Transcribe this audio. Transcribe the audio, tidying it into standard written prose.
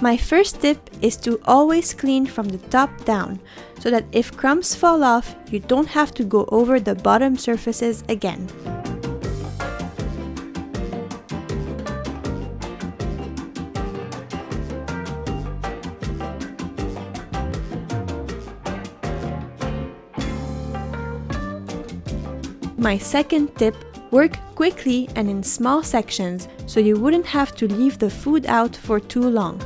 My first tip is to always clean from the top down, so that if crumbs fall off, you don't have to go over the bottom surfaces again. My second tip, work quickly and in small sections so you wouldn't have to leave the food out for too long.